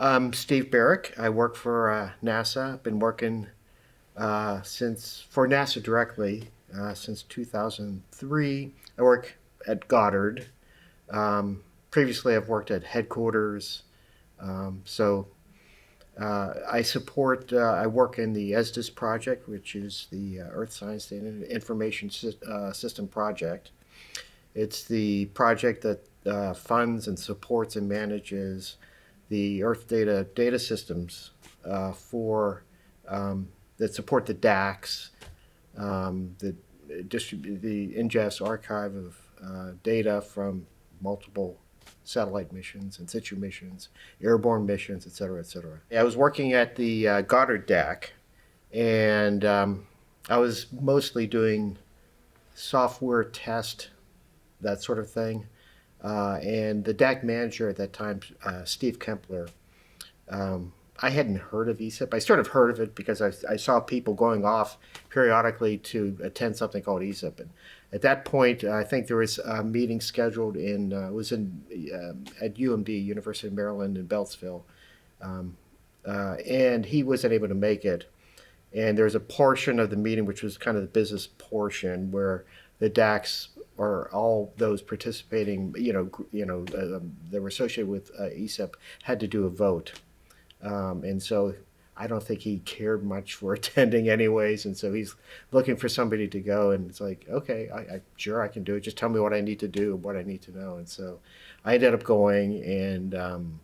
I'm Steve Barrick. I work for NASA. I've been working for NASA directly since 2003. I work at Goddard. Previously, I've worked at headquarters. I work in the ESDIS project, which is the Earth Science Data Information System project. It's the project that funds and supports and manages the Earth data systems for that support the DACS, the the ingest archive of data from multiple satellite missions, in situ missions, airborne missions, et cetera, et cetera. I was working at the Goddard DAC, and I was mostly doing software test, that sort of thing. And the DAC manager at that time, Steve Kempler, I hadn't heard of ESIP. I sort of heard of it because I saw people going off periodically to attend something called ESIP. And at that point, I think there was a meeting scheduled at UMD, University of Maryland in Beltsville. And he wasn't able to make it. And there was a portion of the meeting, which was kind of the business portion, where the DACs or all those participating, that were associated with ESIP had to do a vote. And so I don't think he cared much for attending anyways. And so he's looking for somebody to go. And it's like, okay, sure, I can do it. Just tell me what I need to do and what I need to know. And so I ended up going and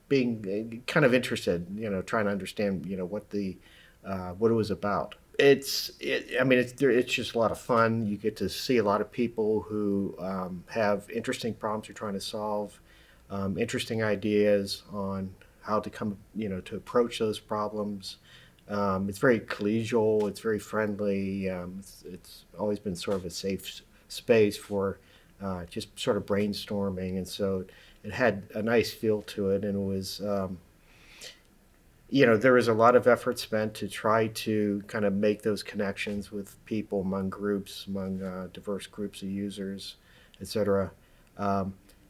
being kind of interested, trying to understand, what it was about. It's just a lot of fun. You get to see a lot of people who have interesting problems you're trying to solve, interesting ideas on how to to approach those problems. It's very collegial. It's very friendly. It's always been sort of a safe space for just sort of brainstorming, and so it had a nice feel to it, and it was. There was a lot of effort spent to try to kind of make those connections with people among groups, among diverse groups of users, etc.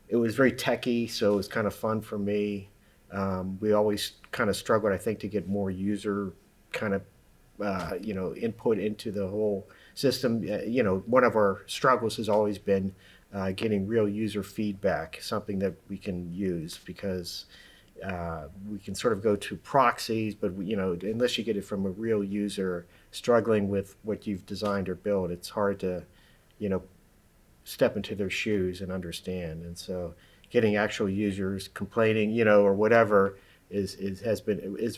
It was very techy, so it was kind of fun for me. We always kind of struggled, I think, to get more user kind of, input into the whole system. One of our struggles has always been getting real user feedback, something that we can use because we can sort of go to proxies, but unless you get it from a real user struggling with what you've designed or built, it's hard to, step into their shoes and understand. And so, getting actual users complaining, or whatever, is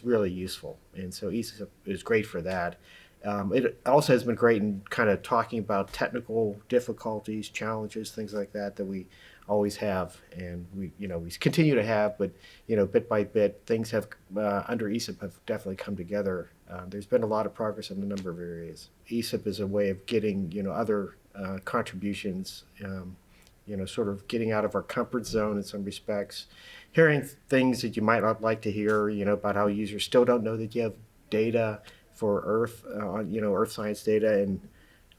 really useful. And so, ESA is great for that. It also has been great in kind of talking about technical difficulties, challenges, things like that we always have, and we continue to have. But bit by bit, things have under ESIP have definitely come together. There's been a lot of progress in a number of areas. ESIP is a way of getting other contributions. Sort of getting out of our comfort zone in some respects, hearing things that you might not like to hear, about how users still don't know that you have data for Earth, Earth science data, and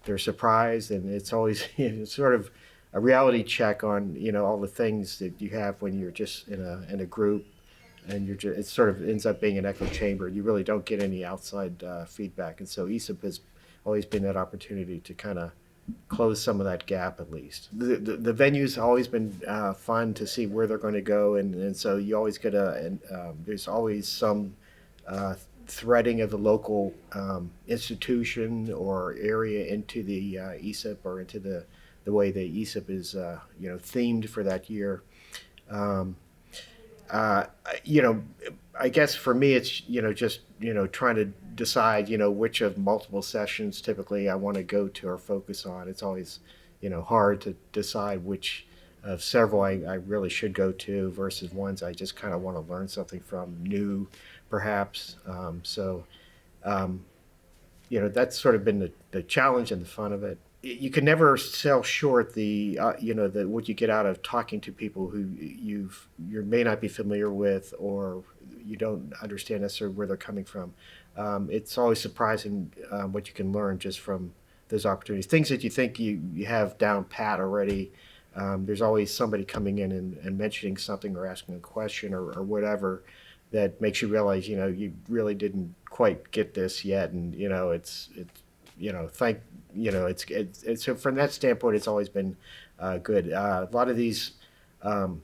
they're surprised, and it's always sort of a reality check on all the things that you have when you're just in a group, and it sort of ends up being an echo chamber. You really don't get any outside feedback, and so ESIP has always been that opportunity to kind of close some of that gap at least. The venue's always been fun to see where they're going to go, and so you always get there's always some threading of the local institution or area into the ESIP or into the way the ESIP is themed for that year. Uh, I guess for me it's just trying to decide which of multiple sessions typically I want to go to or focus on. It's always hard to decide which of several I really should go to versus ones I just kind of want to learn something from new, perhaps. Um, That's sort of been the challenge and the fun of it. You can never sell short the what you get out of talking to people who you may not be familiar with, or you don't understand necessarily where they're coming from. It's always surprising what you can learn just from those opportunities. Things that you think you have down pat already. There's always somebody coming in and mentioning something or asking a question or whatever that makes you realize, you really didn't quite get this yet, and it's thank it's so from that standpoint, it's always been good. A lot of these um,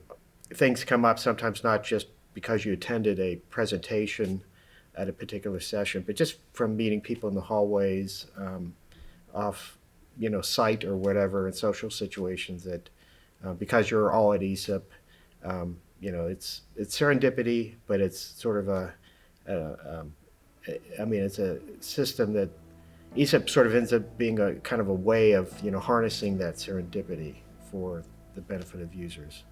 things come up sometimes not just because you attended a presentation at a particular session, but just from meeting people in the hallways, off, site or whatever, in social situations that, because you're all at ESIP, it's serendipity, but it's sort of a I mean, it's a system that ESIP sort of ends up being a kind of a way of, harnessing that serendipity for the benefit of users.